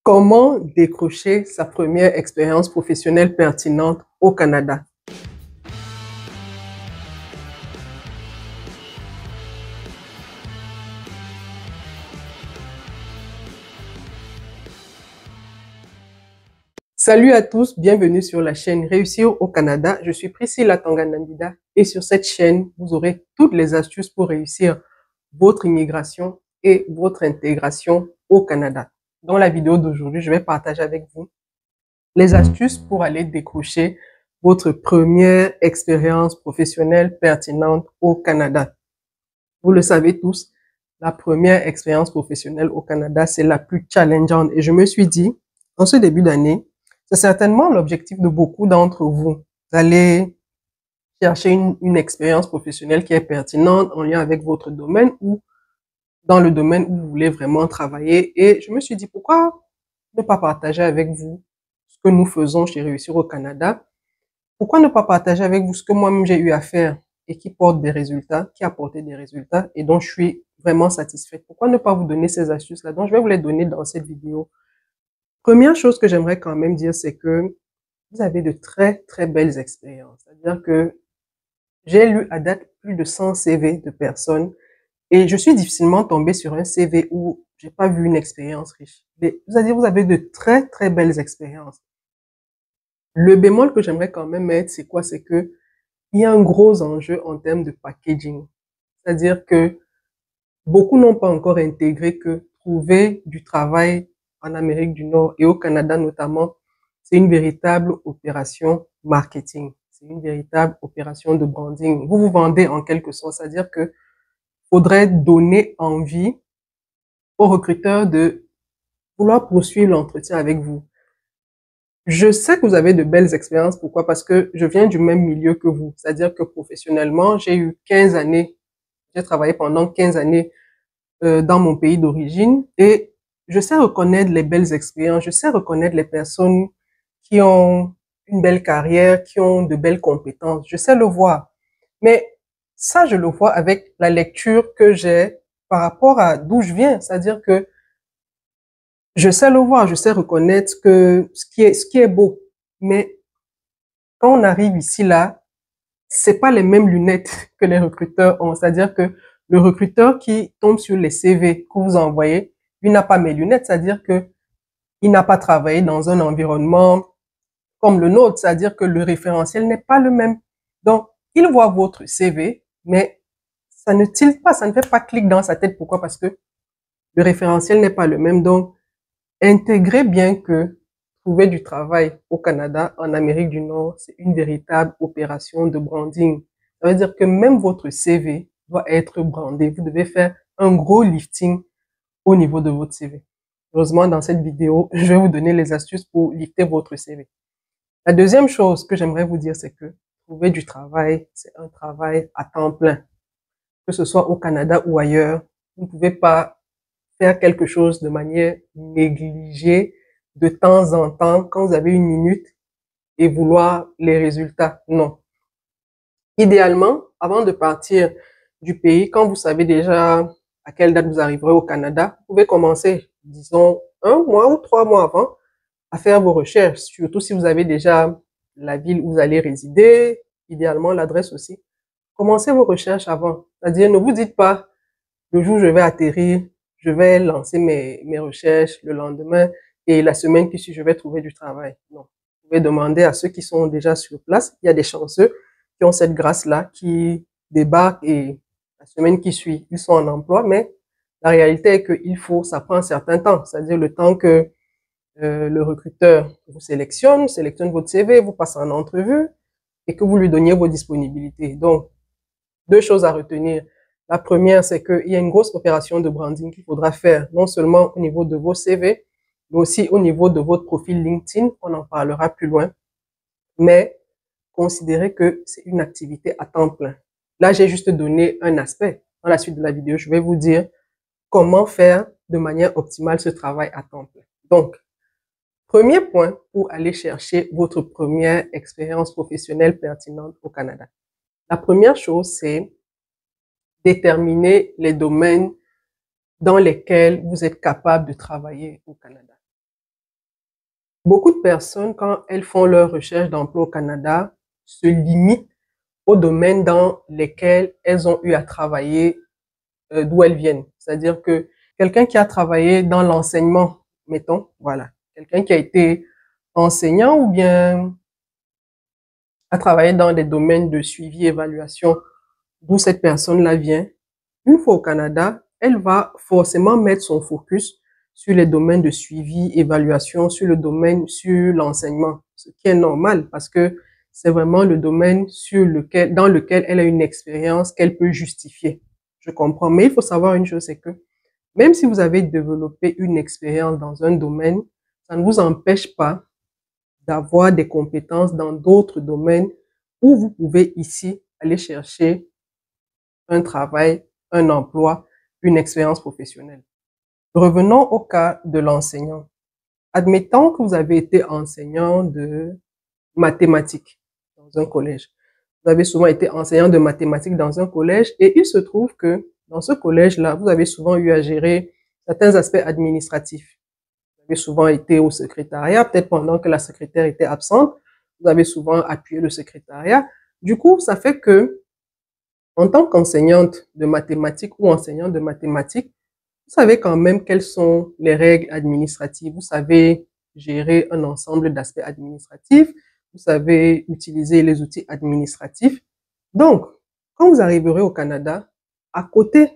Comment décrocher sa première expérience professionnelle pertinente au Canada? Salut à tous, bienvenue sur la chaîne Réussir au Canada. Je suis Priscilla Tanganambida et sur cette chaîne, vous aurez toutes les astuces pour réussir votre immigration et votre intégration au Canada. Dans la vidéo d'aujourd'hui, je vais partager avec vous les astuces pour aller décrocher votre première expérience professionnelle pertinente au Canada. Vous le savez tous, la première expérience professionnelle au Canada, c'est la plus challengeante. Et je me suis dit, en ce début d'année, c'est certainement l'objectif de beaucoup d'entre vous, d'aller chercher une expérience professionnelle qui est pertinente en lien avec votre domaine ou dans le domaine où vous voulez vraiment travailler. Et je me suis dit, pourquoi ne pas partager avec vous ce que nous faisons chez Réussir au Canada? Pourquoi ne pas partager avec vous ce que moi-même j'ai eu à faire et qui porte des résultats, qui a porté des résultats et dont je suis vraiment satisfaite? Pourquoi ne pas vous donner ces astuces-là? Donc, je vais vous les donner dans cette vidéo. Première chose que j'aimerais quand même dire, c'est que vous avez de très, très belles expériences. C'est-à-dire que j'ai lu à date plus de 100 CV de personnes et je suis difficilement tombée sur un CV où j'ai pas vu une expérience riche. Mais c'est-à-dire, vous avez de très, très belles expériences. Le bémol que j'aimerais quand même mettre, c'est quoi? C'est que il y a un gros enjeu en termes de packaging. C'est-à-dire que beaucoup n'ont pas encore intégré que trouver du travail en Amérique du Nord et au Canada notamment, c'est une véritable opération marketing. C'est une véritable opération de branding. Vous vous vendez en quelque sorte, c'est-à-dire que faudrait donner envie aux recruteurs de vouloir poursuivre l'entretien avec vous. Je sais que vous avez de belles expériences. Pourquoi? Parce que je viens du même milieu que vous. C'est-à-dire que professionnellement, j'ai eu 15 années, j'ai travaillé pendant 15 années dans mon pays d'origine et je sais reconnaître les belles expériences, je sais reconnaître les personnes qui ont une belle carrière, qui ont de belles compétences. Je sais le voir. Mais ça, je le vois avec la lecture que j'ai par rapport à d'où je viens. C'est-à-dire que je sais le voir, je sais reconnaître que ce qui est beau. Mais quand on arrive ici, là, c'est pas les mêmes lunettes que les recruteurs ont. C'est-à-dire que le recruteur qui tombe sur les CV que vous envoyez, lui n'a pas mes lunettes. C'est-à-dire que il n'a pas travaillé dans un environnement comme le nôtre. C'est-à-dire que le référentiel n'est pas le même. Donc, il voit votre CV, mais ça ne tilte pas, ça ne fait pas clic dans sa tête. Pourquoi? Parce que le référentiel n'est pas le même. Donc, intégrez bien que trouver du travail au Canada, en Amérique du Nord, c'est une véritable opération de branding. Ça veut dire que même votre CV doit être brandé. Vous devez faire un gros lifting au niveau de votre CV. Heureusement, dans cette vidéo, je vais vous donner les astuces pour lifter votre CV. La deuxième chose que j'aimerais vous dire, c'est que trouver du travail, c'est un travail à temps plein. Que ce soit au Canada ou ailleurs, vous ne pouvez pas faire quelque chose de manière négligée de temps en temps quand vous avez une minute et vouloir les résultats. Non. Idéalement, avant de partir du pays, quand vous savez déjà à quelle date vous arriverez au Canada, vous pouvez commencer, disons, 1 mois ou 3 mois avant à faire vos recherches, surtout si vous avez déjà la ville où vous allez résider, idéalement l'adresse aussi. Commencez vos recherches avant. C'est-à-dire, ne vous dites pas, le jour où je vais atterrir, je vais lancer mes recherches le lendemain et la semaine qui suit, je vais trouver du travail. Non. Vous pouvez demander à ceux qui sont déjà sur place. Il y a des chanceux qui ont cette grâce-là, qui débarquent et la semaine qui suit, ils sont en emploi. Mais la réalité est qu'il faut, ça prend un certain temps. C'est-à-dire le temps que le recruteur vous sélectionne votre CV, vous passe en entrevue et que vous lui donniez vos disponibilités. Donc, deux choses à retenir. La première, c'est qu'il y a une grosse opération de branding qu'il faudra faire, non seulement au niveau de vos CV, mais aussi au niveau de votre profil LinkedIn. On en parlera plus loin. Mais considérez que c'est une activité à temps plein. Là, j'ai juste donné un aspect. Dans la suite de la vidéo, je vais vous dire comment faire de manière optimale ce travail à temps plein. Donc, premier point pour aller chercher votre première expérience professionnelle pertinente au Canada. La première chose, c'est déterminer les domaines dans lesquels vous êtes capable de travailler au Canada. Beaucoup de personnes, quand elles font leur recherche d'emploi au Canada, se limitent aux domaines dans lesquels elles ont eu à travailler d'où elles viennent. C'est-à-dire que quelqu'un qui a travaillé dans l'enseignement, mettons, voilà, quelqu'un qui a été enseignant ou bien a travaillé dans des domaines de suivi, évaluation, d'où cette personne-là vient, une fois au Canada, elle va forcément mettre son focus sur les domaines de suivi, évaluation, sur le domaine, sur l'enseignement, ce qui est normal parce que c'est vraiment le domaine dans lequel elle a une expérience qu'elle peut justifier. Je comprends. Mais il faut savoir une chose, c'est que même si vous avez développé une expérience dans un domaine, ça ne vous empêche pas d'avoir des compétences dans d'autres domaines où vous pouvez ici aller chercher un travail, un emploi, une expérience professionnelle. Revenons au cas de l'enseignant. Admettons que vous avez été enseignant de mathématiques dans un collège. Vous avez souvent été enseignant de mathématiques dans un collège et il se trouve que dans ce collège-là, vous avez souvent eu à gérer certains aspects administratifs. Vous avez souvent été au secrétariat, peut-être pendant que la secrétaire était absente, vous avez souvent appuyé le secrétariat. Du coup, ça fait que en tant qu'enseignante de mathématiques ou enseignant de mathématiques, vous savez quand même quelles sont les règles administratives. Vous savez gérer un ensemble d'aspects administratifs. Vous savez utiliser les outils administratifs. Donc, quand vous arriverez au Canada, à côté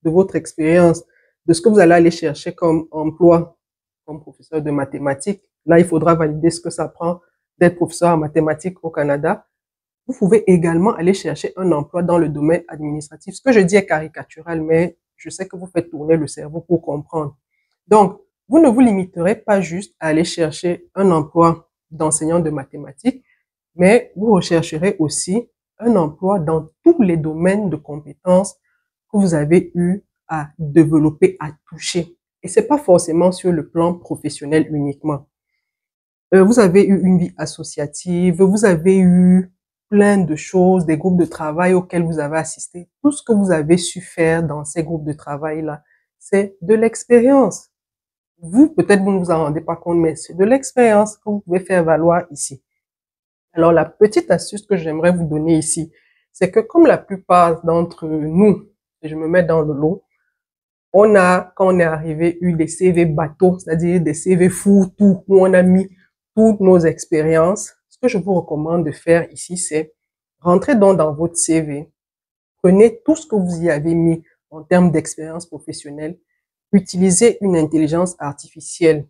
de votre expérience, de ce que vous allez aller chercher comme emploi, comme professeur de mathématiques, là, il faudra valider ce que ça prend d'être professeur en mathématiques au Canada. Vous pouvez également aller chercher un emploi dans le domaine administratif. Ce que je dis est caricatural, mais je sais que vous faites tourner le cerveau pour comprendre. Donc, vous ne vous limiterez pas juste à aller chercher un emploi d'enseignant de mathématiques, mais vous rechercherez aussi un emploi dans tous les domaines de compétences que vous avez eu à développer, à toucher. Et c'est pas forcément sur le plan professionnel uniquement. Vous avez eu une vie associative, vous avez eu plein de choses, des groupes de travail auxquels vous avez assisté. Tout ce que vous avez su faire dans ces groupes de travail-là, c'est de l'expérience. Vous, peut-être vous ne vous en rendez pas compte, mais c'est de l'expérience que vous pouvez faire valoir ici. Alors, la petite astuce que j'aimerais vous donner ici, c'est que comme la plupart d'entre nous, et je me mets dans le lot, on a, quand on est arrivé, eu des CV bateaux, c'est-à-dire des CV fourre-tout, où on a mis toutes nos expériences. Ce que je vous recommande de faire ici, c'est rentrer donc dans votre CV, prenez tout ce que vous y avez mis en termes d'expérience professionnelle, utilisez une intelligence artificielle,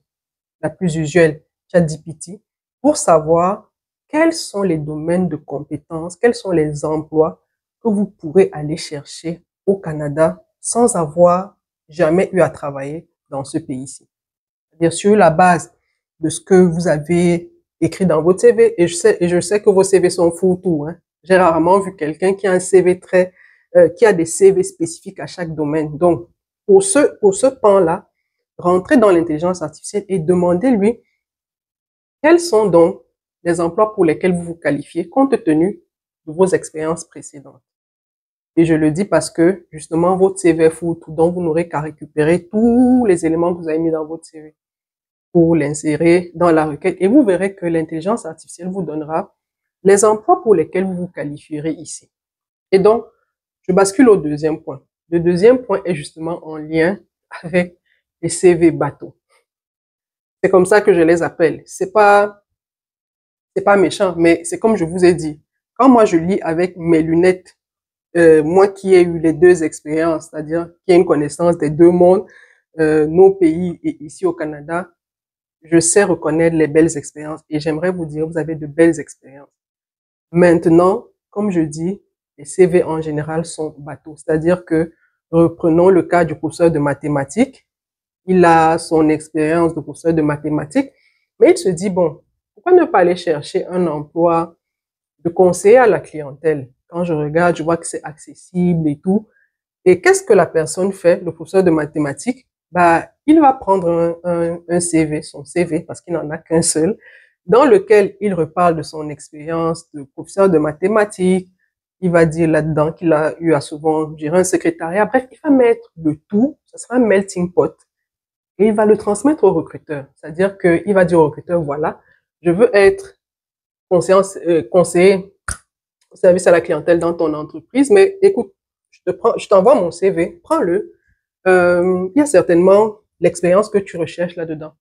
la plus usuelle, ChatGPT, pour savoir quels sont les domaines de compétences, quels sont les emplois que vous pourrez aller chercher au Canada sans avoir jamais eu à travailler dans ce pays-ci. C'est-à-dire sur la base de ce que vous avez écrit dans votre CV, et je sais que vos CV sont fourre-tout, hein. J'ai rarement vu quelqu'un qui a un CV qui a des CV spécifiques à chaque domaine. Donc, pour ce pan-là, rentrez dans l'intelligence artificielle et demandez-lui quels sont donc les emplois pour lesquels vous vous qualifiez compte tenu de vos expériences précédentes. Et je le dis parce que, justement, votre CV est fou, donc vous n'aurez qu'à récupérer tous les éléments que vous avez mis dans votre CV pour l'insérer dans la requête. Et vous verrez que l'intelligence artificielle vous donnera les emplois pour lesquels vous vous qualifierez ici. Et donc, je bascule au deuxième point. Le deuxième point est justement en lien avec les CV bateaux. C'est comme ça que je les appelle. C'est pas méchant, mais c'est comme je vous ai dit. Quand moi je lis avec mes lunettes, moi qui ai eu les deux expériences, c'est-à-dire qui ai une connaissance des deux mondes, nos pays et ici au Canada, je sais reconnaître les belles expériences et j'aimerais vous dire, vous avez de belles expériences. Maintenant, comme je dis, les CV en général sont bateaux. C'est-à-dire que, reprenons le cas du professeur de mathématiques. Il a son expérience de professeur de mathématiques, mais il se dit, bon, pourquoi ne pas aller chercher un emploi de conseiller à la clientèle? Quand je regarde, je vois que c'est accessible et tout. Et qu'est-ce que la personne fait, le professeur de mathématiques? Bah, il va prendre un CV, son CV, parce qu'il n'en a qu'un seul, dans lequel il reparle de son expérience de professeur de mathématiques. Il va dire là-dedans qu'il a eu à souvent gérer un secrétariat. Bref, il va mettre de tout. Ce sera un melting pot. et il va le transmettre au recruteur. C'est-à-dire qu'il va dire au recruteur, voilà, je veux être conseiller au service à la clientèle dans ton entreprise, mais écoute, je t'envoie mon CV, prends-le. Il y a certainement l'expérience que tu recherches là-dedans.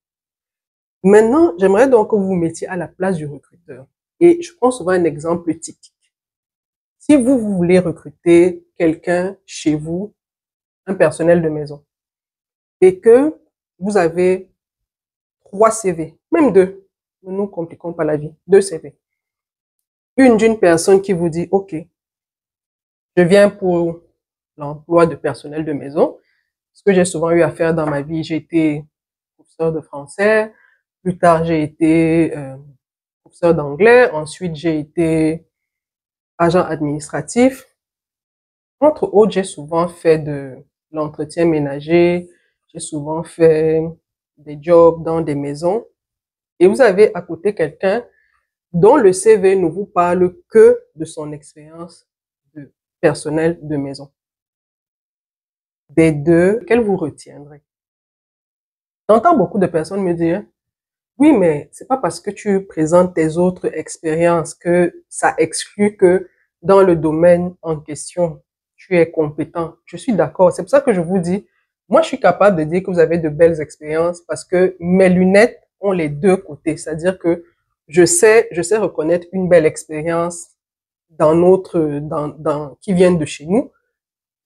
Maintenant, j'aimerais donc que vous vous mettiez à la place du recruteur. Et je prends souvent un exemple typique. Si vous voulez recruter quelqu'un chez vous, un personnel de maison, et que vous avez 3 CV, même 2, ne nous compliquons pas la vie, 2 CV. Une d'une personne qui vous dit, OK, je viens pour l'emploi de personnel de maison. Ce que j'ai souvent eu à faire dans ma vie, j'ai été professeur de français, plus tard j'ai été professeur d'anglais, ensuite j'ai été agent administratif. Entre autres, j'ai souvent fait de l'entretien ménager, j'ai souvent fait des jobs dans des maisons. Et vous avez à côté quelqu'un dont le CV ne vous parle que de son expérience de personnel de maison. Des deux, quelle vous retiendrez? J'entends beaucoup de personnes me dire, oui, mais c'est pas parce que tu présentes tes autres expériences que ça exclut que dans le domaine en question, tu es compétent. Je suis d'accord. C'est pour ça que je vous dis, moi, je suis capable de dire que vous avez de belles expériences parce que mes lunettes ont les deux côtés. C'est-à-dire que je sais reconnaître une belle expérience qui viennent de chez nous.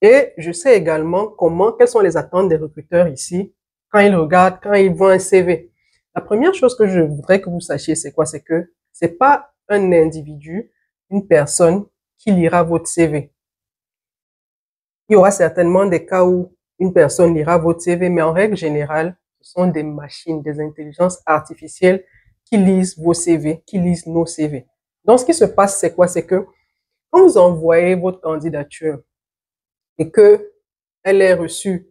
Et je sais également quelles sont les attentes des recruteurs ici quand ils regardent, quand ils voient un CV. La première chose que je voudrais que vous sachiez, c'est quoi? C'est que c'est pas un individu, une personne qui lira votre CV. Il y aura certainement des cas où une personne lira votre CV, mais en règle générale, ce sont des machines, des intelligences artificielles qui lisent vos CV, qui lisent nos CV. Donc, ce qui se passe, c'est quoi? C'est que quand vous envoyez votre candidature et que elle est reçue,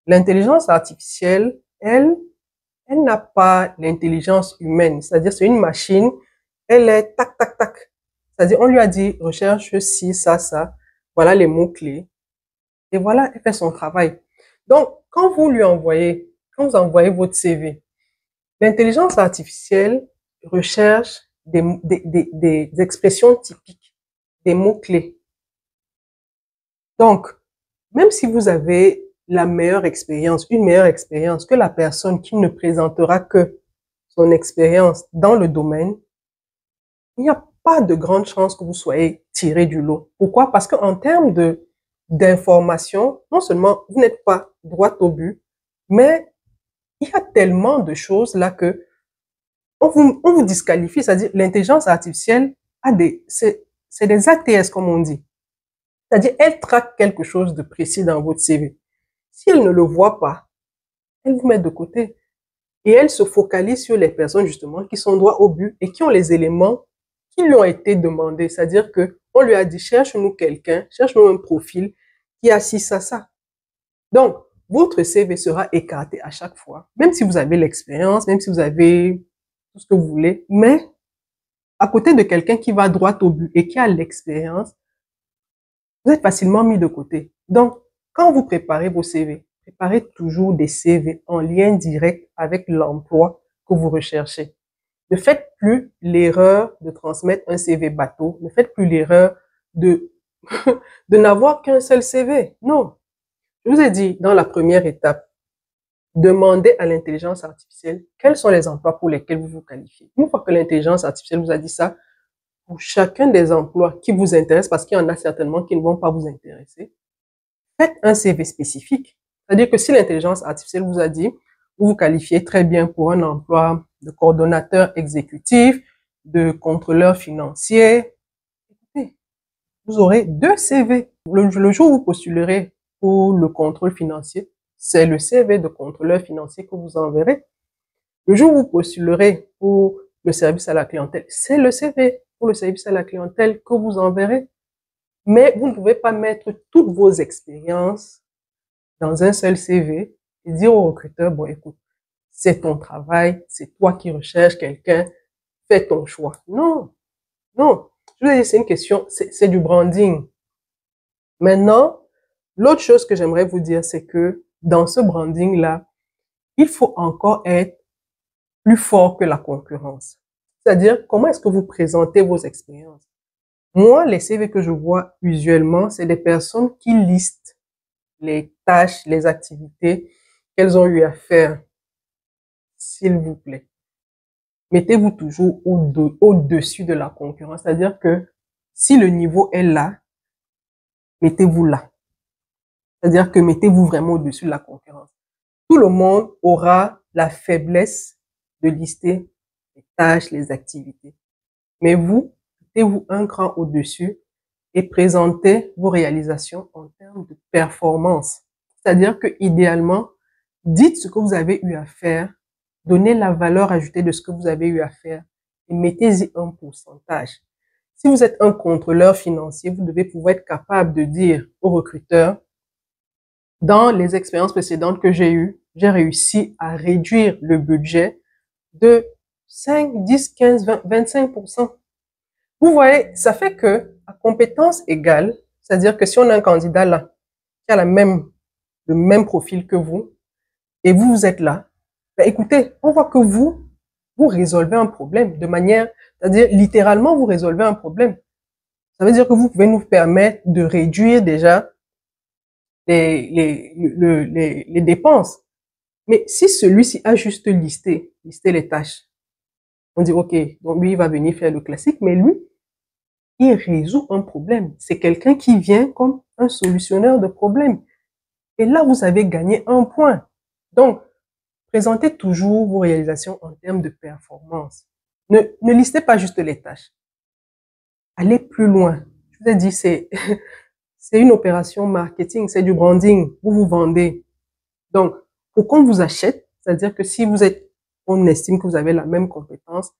l'intelligence artificielle, elle n'a pas l'intelligence humaine. C'est-à-dire, c'est une machine, elle est tac, tac, tac. C'est-à-dire, on lui a dit, recherche ci, ça. Voilà les mots-clés. Et voilà, elle fait son travail. Donc, quand vous envoyez votre CV, l'intelligence artificielle recherche des expressions typiques, des mots-clés. Donc, même si vous avez la meilleure expérience, une meilleure expérience que la personne qui ne présentera que son expérience dans le domaine, il n'y a pas de grande chance que vous soyez tiré du lot. Pourquoi? Parce qu'en termes d'information, non seulement vous n'êtes pas droit au but, mais il y a tellement de choses là que on vous disqualifie. C'est-à-dire, l'intelligence artificielle c'est des ATS comme on dit. C'est-à-dire, elle traque quelque chose de précis dans votre CV. Si elle ne le voit pas, elle vous met de côté. Et elle se focalise sur les personnes, justement, qui sont droit au but et qui ont les éléments qui lui ont été demandés. C'est-à-dire que on lui a dit, cherche-nous quelqu'un, cherche-nous un profil qui a ci, ça. Donc, votre CV sera écarté à chaque fois, même si vous avez l'expérience, même si vous avez tout ce que vous voulez, mais à côté de quelqu'un qui va droit au but et qui a l'expérience, vous êtes facilement mis de côté. Donc, quand vous préparez vos CV, préparez toujours des CV en lien direct avec l'emploi que vous recherchez. Ne faites plus l'erreur de transmettre un CV bateau. Ne faites plus l'erreur de, de n'avoir qu'un seul CV. Non. Je vous ai dit dans la première étape, demandez à l'intelligence artificielle quels sont les emplois pour lesquels vous vous qualifiez. Une fois que l'intelligence artificielle vous a dit ça, pour chacun des emplois qui vous intéressent, parce qu'il y en a certainement qui ne vont pas vous intéresser, faites un CV spécifique. C'est-à-dire que si l'intelligence artificielle vous a dit, vous vous qualifiez très bien pour un emploi de coordonnateur exécutif, de contrôleur financier, écoutez, vous aurez 2 CV. Le jour où vous postulerez pour le contrôle financier, c'est le CV de contrôleur financier que vous enverrez. Le jour où vous postulerez pour le service à la clientèle, c'est le CV pour le service à la clientèle que vous enverrez. Mais vous ne pouvez pas mettre toutes vos expériences dans un seul CV et dire au recruteur, bon, écoute, c'est ton travail, c'est toi qui recherches quelqu'un, fais ton choix. Non, non. Je vous ai dit, c'est une question, c'est du branding. Maintenant, l'autre chose que j'aimerais vous dire, c'est que dans ce branding-là, il faut encore être plus fort que la concurrence. C'est-à-dire, comment est-ce que vous présentez vos expériences? Moi, les CV que je vois usuellement, c'est des personnes qui listent les tâches, les activités qu'elles ont eu à faire, s'il vous plaît. Mettez-vous toujours au-dessus de la concurrence. C'est-à-dire que si le niveau est là, mettez-vous là. C'est-à-dire que mettez-vous vraiment au-dessus de la concurrence. Tout le monde aura la faiblesse de lister les tâches, les activités. Mais vous, mettez-vous un cran au-dessus et présentez vos réalisations en termes de performance. C'est-à-dire que idéalement, dites ce que vous avez eu à faire, donnez la valeur ajoutée de ce que vous avez eu à faire et mettez-y un pourcentage. Si vous êtes un contrôleur financier, vous devez pouvoir être capable de dire au recruteur, dans les expériences précédentes que j'ai eues, j'ai réussi à réduire le budget de 5, 10, 15, 20, 25%. Vous voyez, ça fait que, à compétence égale, c'est-à-dire que si on a un candidat là, qui a le même profil que vous, et vous êtes là, ben écoutez, on voit que vous résolvez un problème de manière, c'est-à-dire littéralement, vous résolvez un problème. Ça veut dire que vous pouvez nous permettre de réduire déjà les dépenses. Mais si celui-ci a juste listé les tâches, on dit, OK, donc lui, il va venir faire le classique, mais lui, il résout un problème. C'est quelqu'un qui vient comme un solutionneur de problèmes. Et là, vous avez gagné un point. Donc, présentez toujours vos réalisations en termes de performance. Ne listez pas juste les tâches. Allez plus loin. Je vous ai dit, c'est une opération marketing, c'est du branding. Vous vous vendez. Donc, pour qu'on vous achète, c'est-à-dire que si on estime que vous avez la même compétence,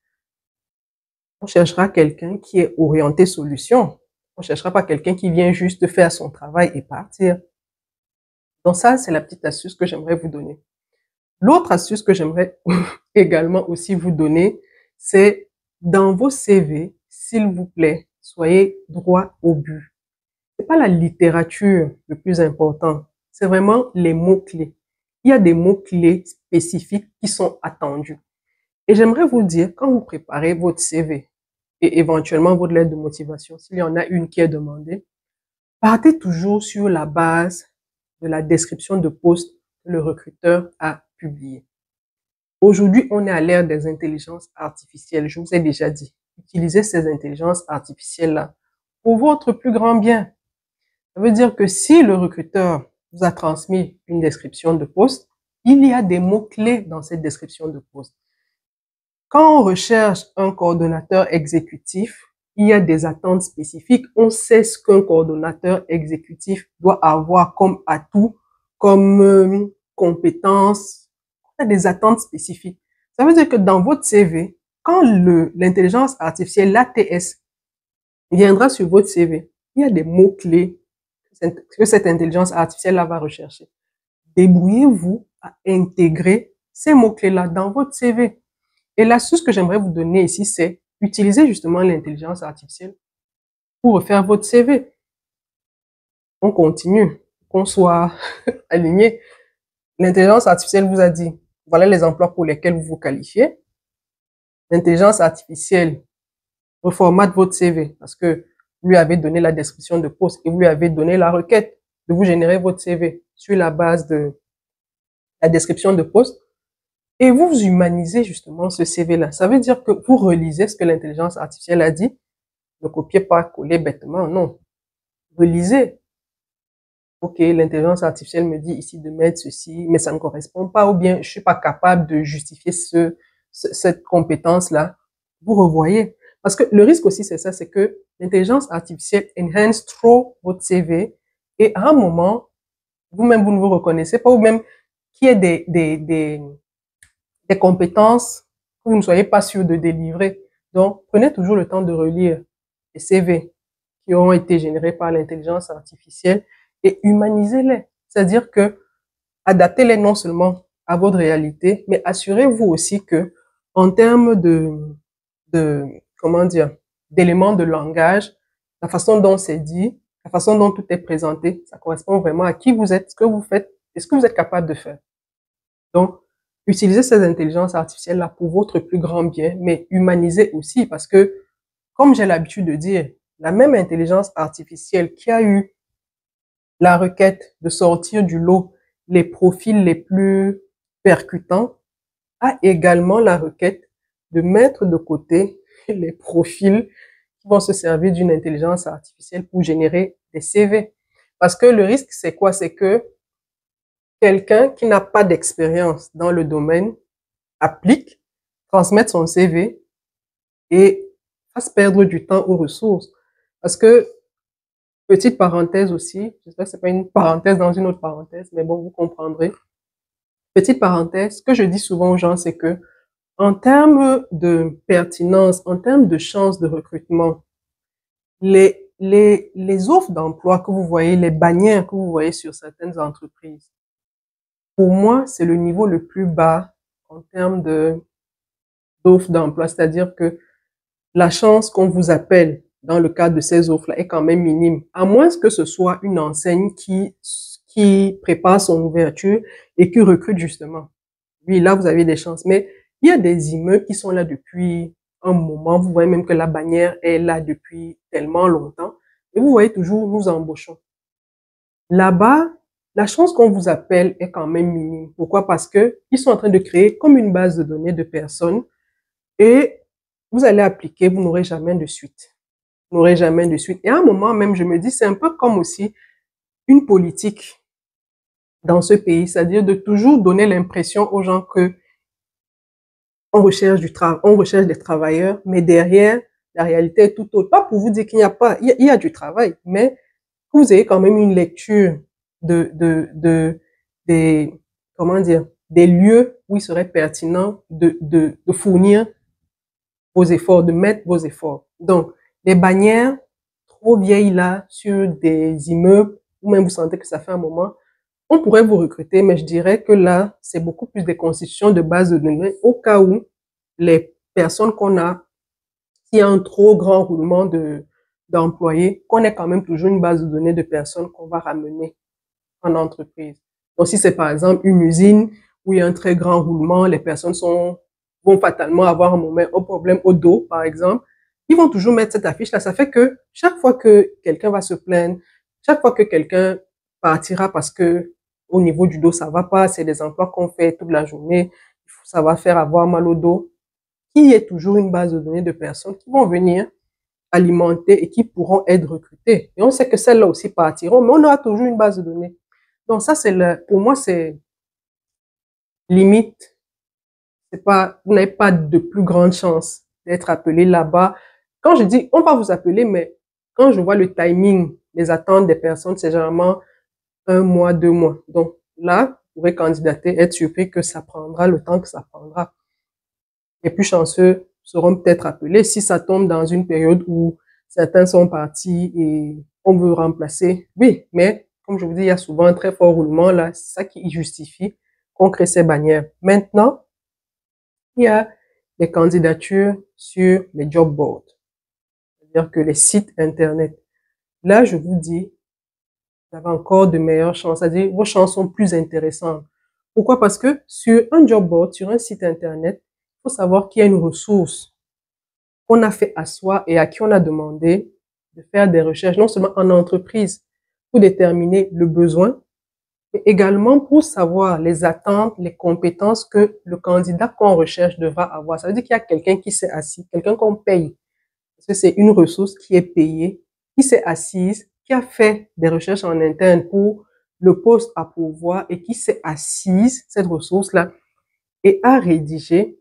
on cherchera quelqu'un qui est orienté solution. On cherchera pas quelqu'un qui vient juste faire son travail et partir. Donc ça, c'est la petite astuce que j'aimerais vous donner. L'autre astuce que j'aimerais également aussi vous donner, c'est dans vos CV, s'il vous plaît, soyez droit au but. C'est pas la littérature le plus important, c'est vraiment les mots-clés. Il y a des mots-clés spécifiques qui sont attendus. Et j'aimerais vous dire, quand vous préparez votre CV et éventuellement votre lettre de motivation, s'il y en a une qui est demandée, partez toujours sur la base de la description de poste que le recruteur a publié. Aujourd'hui, on est à l'ère des intelligences artificielles. Je vous ai déjà dit, utilisez ces intelligences artificielles-là pour votre plus grand bien. Ça veut dire que si le recruteur vous a transmis une description de poste, il y a des mots-clés dans cette description de poste. Quand on recherche un coordonnateur exécutif, il y a des attentes spécifiques. On sait ce qu'un coordonnateur exécutif doit avoir comme atout, comme compétence. Il y a des attentes spécifiques. Ça veut dire que dans votre CV, quand l'intelligence artificielle, l'ATS, viendra sur votre CV, il y a des mots-clés que cette intelligence artificielle-là va rechercher. Débrouillez-vous à intégrer ces mots-clés-là dans votre CV. Et l'astuce que j'aimerais vous donner ici, c'est utiliser justement l'intelligence artificielle pour refaire votre CV. On continue, qu'on soit aligné. L'intelligence artificielle vous a dit, voilà les emplois pour lesquels vous vous qualifiez. L'intelligence artificielle reformate votre CV parce que vous lui avez donné la description de poste et vous lui avez donné la requête de vous générer votre CV sur la base de la description de poste. Et vous humanisez justement ce CV-là. Ça veut dire que vous relisez ce que l'intelligence artificielle a dit. Ne copiez pas, coller bêtement, non. Relisez. OK, l'intelligence artificielle me dit ici de mettre ceci, mais ça ne correspond pas, ou bien je suis pas capable de justifier cette compétence-là. Vous revoyez. Parce que le risque aussi, c'est ça, c'est que l'intelligence artificielle enhance trop votre CV et à un moment, vous-même, vous ne vous reconnaissez pas, ou même qu'il y ait des compétences que vous ne soyez pas sûr de délivrer. Donc, prenez toujours le temps de relire les CV qui ont été générés par l'intelligence artificielle et humanisez-les. C'est-à-dire que adaptez-les non seulement à votre réalité, mais assurez-vous aussi que, en termes comment dire, d'éléments de langage, la façon dont c'est dit, la façon dont tout est présenté, ça correspond vraiment à qui vous êtes, ce que vous faites et ce que vous êtes capable de faire. Donc, Utilisez ces intelligences artificielles-là pour votre plus grand bien, mais humanisez aussi parce que, comme j'ai l'habitude de dire, la même intelligence artificielle qui a eu la requête de sortir du lot les profils les plus percutants a également la requête de mettre de côté les profils qui vont se servir d'une intelligence artificielle pour générer des CV. Parce que le risque, c'est quoi? C'est que quelqu'un qui n'a pas d'expérience dans le domaine applique, transmette son CV et fasse perdre du temps aux ressources. Parce que, petite parenthèse aussi, j'espère que c'est pas une parenthèse dans une autre parenthèse, mais bon, vous comprendrez. Petite parenthèse, ce que je dis souvent aux gens, c'est que en termes de pertinence, en termes de chances de recrutement, les offres d'emploi que vous voyez, les bannières que vous voyez sur certaines entreprises, pour moi, c'est le niveau le plus bas en termes d'offres d'emploi. C'est-à-dire que la chance qu'on vous appelle dans le cadre de ces offres-là est quand même minime, à moins que ce soit une enseigne qui prépare son ouverture et qui recrute justement. Oui, là, vous avez des chances. Mais il y a des immeubles qui sont là depuis un moment. Vous voyez même que la bannière est là depuis tellement longtemps. Et vous voyez toujours, nous embauchons. Là-bas, la chance qu'on vous appelle est quand même minime. Pourquoi? Parce que ils sont en train de créer comme une base de données de personnes et vous allez appliquer, vous n'aurez jamais de suite. Vous n'aurez jamais de suite. Et à un moment même, je me dis, c'est un peu comme aussi une politique dans ce pays, c'est-à-dire de toujours donner l'impression aux gens que on recherche du travail, on recherche des travailleurs, mais derrière, la réalité est tout autre. Pas pour vous dire qu'il n'y a pas, il y a du travail, mais que vous ayez quand même une lecture des, comment dire, des lieux où il serait pertinent de fournir vos efforts, de mettre vos efforts. Donc, les bannières trop vieilles là, sur des immeubles, ou même vous sentez que ça fait un moment, on pourrait vous recruter, mais je dirais que là, c'est beaucoup plus des constitutions de base de données au cas où les personnes qu'on a, s'il y a un trop grand roulement d'employés, qu'on ait quand même toujours une base de données de personnes qu'on va ramener en entreprise. Donc, si c'est par exemple une usine où il y a un très grand roulement, les personnes vont fatalement avoir un problème au dos, par exemple, ils vont toujours mettre cette affiche-là. Ça fait que chaque fois que quelqu'un va se plaindre, chaque fois que quelqu'un partira parce que au niveau du dos, ça va pas, c'est des emplois qu'on fait toute la journée, ça va faire avoir mal au dos, qu'il y ait toujours une base de données de personnes qui vont venir alimenter et qui pourront être recrutées. Et on sait que celles-là aussi partiront, mais on aura toujours une base de données. Donc ça, pour moi, c'est limite. C'est pas, vous n'avez pas de plus grande chance d'être appelé là-bas. Quand je dis, on va vous appeler, mais quand je vois le timing, les attentes des personnes, c'est généralement un mois, 2 mois. Donc là, vous pouvez candidater, être surpris que ça prendra le temps que ça prendra. Les plus chanceux seront peut-être appelés si ça tombe dans une période où certains sont partis et on veut remplacer. Oui, mais comme je vous dis, il y a souvent un très fort roulement là. C'est ça qui justifie qu'on crée ces bannières. Maintenant, il y a les candidatures sur les job boards, c'est-à-dire que les sites Internet. Là, je vous dis, vous avez encore de meilleures chances, c'est-à-dire vos chances sont plus intéressantes. Pourquoi? Parce que sur un job board, sur un site Internet, il faut savoir qu'il y a une ressource qu'on a fait à soi et à qui on a demandé de faire des recherches, non seulement en entreprise, pour déterminer le besoin, mais également pour savoir les attentes, les compétences que le candidat qu'on recherche devra avoir. Ça veut dire qu'il y a quelqu'un qui s'est assis, quelqu'un qu'on paye, parce que c'est une ressource qui est payée, qui s'est assise, qui a fait des recherches en interne pour le poste à pourvoir et qui s'est assise, cette ressource-là, et a rédigé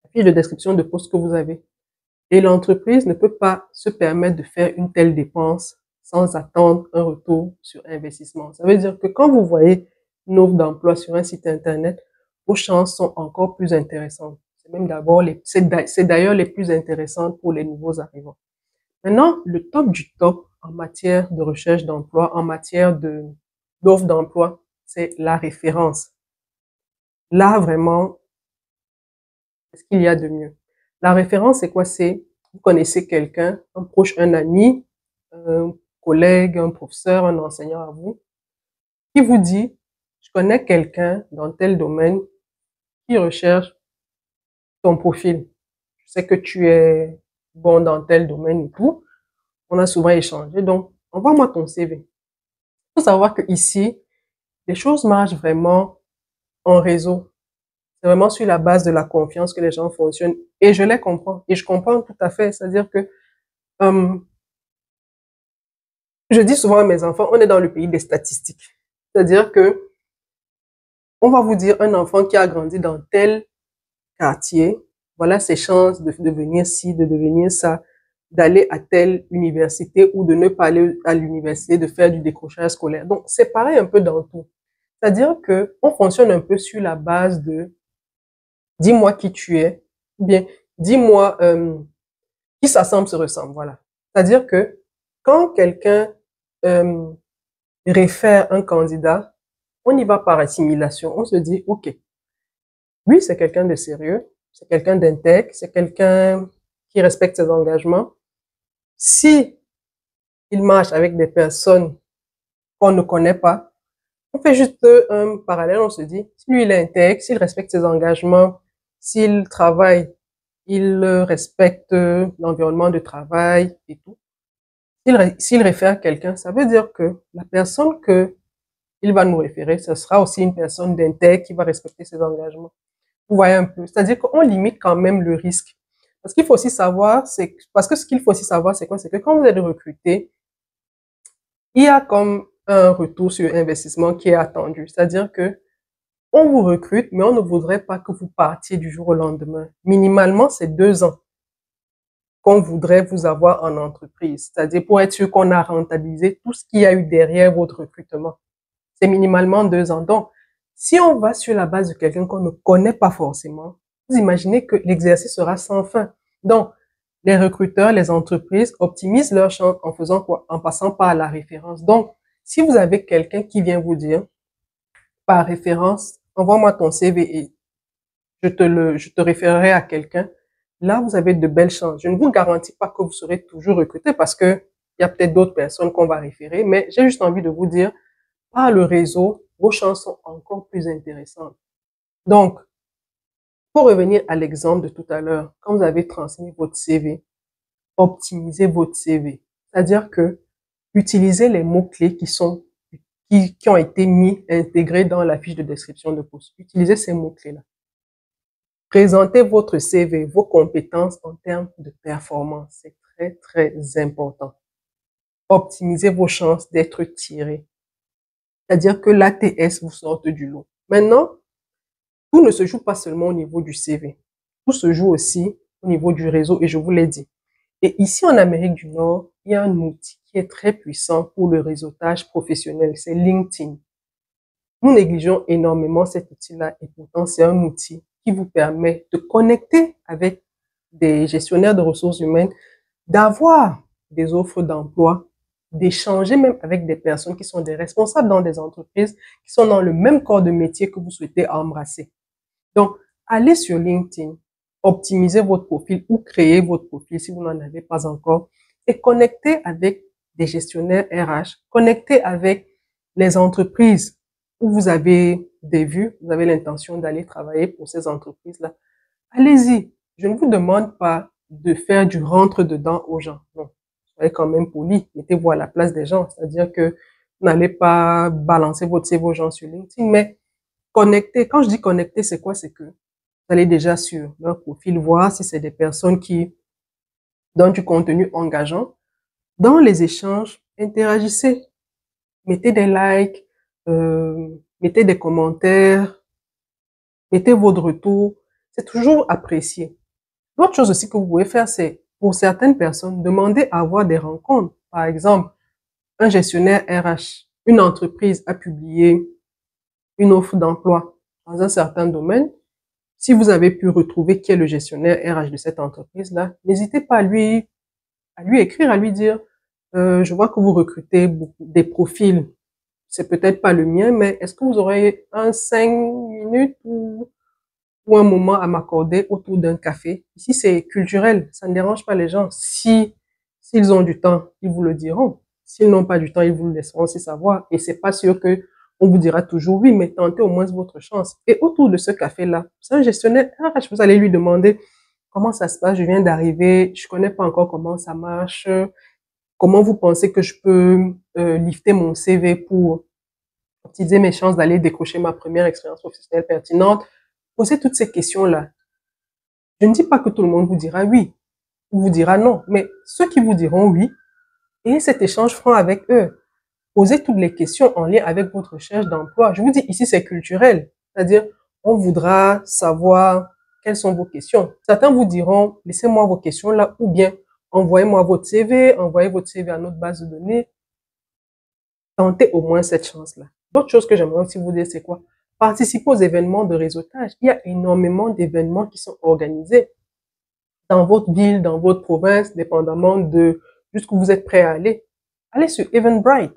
la fiche de description de poste que vous avez. Et l'entreprise ne peut pas se permettre de faire une telle dépense sans attendre un retour sur investissement. Ça veut dire que quand vous voyez une offre d'emploi sur un site Internet, vos chances sont encore plus intéressantes. C'est même c'est d'ailleurs les plus intéressantes pour les nouveaux arrivants. Maintenant, le top du top en matière de recherche d'emploi, en matière d'offre d'emploi, c'est la référence. Là, vraiment, qu'est-ce qu'il y a de mieux? La référence, c'est quoi? C'est, vous connaissez quelqu'un, un proche, un ami, un collègue, un professeur, un enseignant à vous, qui vous dit, je connais quelqu'un dans tel domaine, qui recherche ton profil. Je sais que tu es bon dans tel domaine et tout. On a souvent échangé, donc envoie-moi ton CV. Il faut savoir que ici, les choses marchent vraiment en réseau. C'est vraiment sur la base de la confiance que les gens fonctionnent. Et je les comprends. Et je comprends tout à fait. C'est-à-dire que euh, je dis souvent à mes enfants, on est dans le pays des statistiques. C'est-à-dire que on va vous dire un enfant qui a grandi dans tel quartier, voilà ses chances de devenir ci, de devenir ça, d'aller à telle université ou de ne pas aller à l'université, de faire du décrochage scolaire. Donc, c'est pareil un peu dans tout. C'est-à-dire que on fonctionne un peu sur la base de dis-moi qui tu es, ou bien dis-moi qui s'assemble se ressemble, voilà. C'est-à-dire que quand quelqu'un euh, réfère un candidat, on y va par assimilation. On se dit, OK, lui, c'est quelqu'un de sérieux, c'est quelqu'un d'intègre, c'est quelqu'un qui respecte ses engagements. Si il marche avec des personnes qu'on ne connaît pas, on fait juste un parallèle, on se dit, si lui, il est intègre, s'il respecte ses engagements, s'il travaille, il respecte l'environnement de travail et tout. S'il réfère quelqu'un, ça veut dire que la personne que il va nous référer, ce sera aussi une personne d'intègre qui va respecter ses engagements. Vous voyez un peu. C'est-à-dire qu'on limite quand même le risque. Parce qu'il faut aussi savoir, parce que ce qu'il faut aussi savoir, c'est quoi? C'est que quand vous êtes recruté, il y a comme un retour sur investissement qui est attendu. C'est-à-dire que on vous recrute, mais on ne voudrait pas que vous partiez du jour au lendemain. Minimalement, c'est 2 ans qu'on voudrait vous avoir en entreprise. C'est-à-dire pour être sûr qu'on a rentabilisé tout ce qu'il y a eu derrière votre recrutement. C'est minimalement 2 ans. Donc, si on va sur la base de quelqu'un qu'on ne connaît pas forcément, vous imaginez que l'exercice sera sans fin. Donc, les recruteurs, les entreprises optimisent leur chance en faisant quoi? En passant par la référence. Donc, si vous avez quelqu'un qui vient vous dire, par référence, envoie-moi ton CV et je te référerai à quelqu'un, là, vous avez de belles chances. Je ne vous garantis pas que vous serez toujours recruté parce que il y a peut-être d'autres personnes qu'on va référer, mais j'ai juste envie de vous dire, par le réseau, vos chances sont encore plus intéressantes. Donc, pour revenir à l'exemple de tout à l'heure, quand vous avez transmis votre CV, optimisez votre CV. C'est-à-dire que utilisez les mots-clés qui ont été intégrés dans la fiche de description de poste. Utilisez ces mots-clés-là. Présentez votre CV, vos compétences en termes de performance. C'est très, très important. Optimisez vos chances d'être tiré. C'est-à-dire que l'ATS vous sorte du lot. Maintenant, tout ne se joue pas seulement au niveau du CV. Tout se joue aussi au niveau du réseau et je vous l'ai dit. Et ici en Amérique du Nord, il y a un outil qui est très puissant pour le réseautage professionnel, c'est LinkedIn. Nous négligeons énormément cet outil-là et pourtant c'est un outil qui vous permet de connecter avec des gestionnaires de ressources humaines, d'avoir des offres d'emploi, d'échanger même avec des personnes qui sont des responsables dans des entreprises, qui sont dans le même corps de métier que vous souhaitez embrasser. Donc, allez sur LinkedIn, optimisez votre profil ou créez votre profil si vous n'en avez pas encore et connectez avec des gestionnaires RH, connectez avec les entreprises où vous avez des vues, vous avez l'intention d'aller travailler pour ces entreprises-là. Allez-y. Je ne vous demande pas de faire du rentre-dedans aux gens. Non. Soyez quand même poli. Mettez-vous à la place des gens. C'est-à-dire que vous n'allez pas balancer votre CV aux gens sur LinkedIn, mais connecter. Quand je dis connecter, c'est quoi? C'est que vous allez déjà sur leur profil voir si c'est des personnes qui donnent du contenu engageant. Dans les échanges, interagissez. Mettez des likes, mettez des commentaires, mettez votre retour. C'est toujours apprécié. L'autre chose aussi que vous pouvez faire, c'est pour certaines personnes, demander à avoir des rencontres. Par exemple, un gestionnaire RH, une entreprise a publié une offre d'emploi dans un certain domaine. Si vous avez pu retrouver qui est le gestionnaire RH de cette entreprise-là, n'hésitez pas à lui écrire, à lui dire, je vois que vous recrutez beaucoup, des profils. C'est peut-être pas le mien, mais est-ce que vous aurez 5 minutes ou un moment à m'accorder autour d'un café? Ici, c'est culturel. Ça ne dérange pas les gens. S'ils ont du temps, ils vous le diront. S'ils n'ont pas du temps, ils vous le laisseront aussi savoir. Et c'est pas sûr que On vous dira toujours oui, mais tentez au moins votre chance. Et autour de ce café-là, c'est un gestionnaire RH. Vous allez lui demander comment ça se passe, je viens d'arriver, je connais pas encore comment ça marche, comment vous pensez que je peux lifter mon CV pour optimiser mes chances d'aller décrocher ma première expérience professionnelle pertinente. Posez toutes ces questions-là. Je ne dis pas que tout le monde vous dira oui ou vous dira non, mais ceux qui vous diront oui, ayez cet échange franc avec eux. Posez toutes les questions en lien avec votre recherche d'emploi. Je vous dis, ici, c'est culturel. C'est-à-dire, on voudra savoir quelles sont vos questions. Certains vous diront, laissez-moi vos questions là, ou bien envoyez-moi votre CV, envoyez votre CV à notre base de données. Tentez au moins cette chance-là. L'autre chose que j'aimerais aussi vous dire, c'est quoi? Participez aux événements de réseautage. Il y a énormément d'événements qui sont organisés dans votre ville, dans votre province, dépendamment de jusqu'où vous êtes prêt à aller. Allez sur Eventbrite.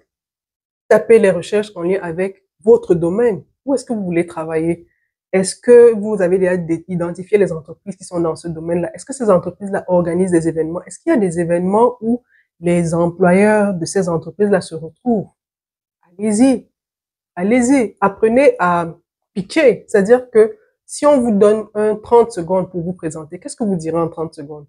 Tapez les recherches en lien avec votre domaine. Où est-ce que vous voulez travailler? Est-ce que vous avez déjà identifié les entreprises qui sont dans ce domaine-là? Est-ce que ces entreprises-là organisent des événements? Est-ce qu'il y a des événements où les employeurs de ces entreprises-là se retrouvent? Allez-y. Allez-y. Apprenez à pitcher. C'est-à-dire que si on vous donne 30 secondes pour vous présenter, qu'est-ce que vous direz en 30 secondes?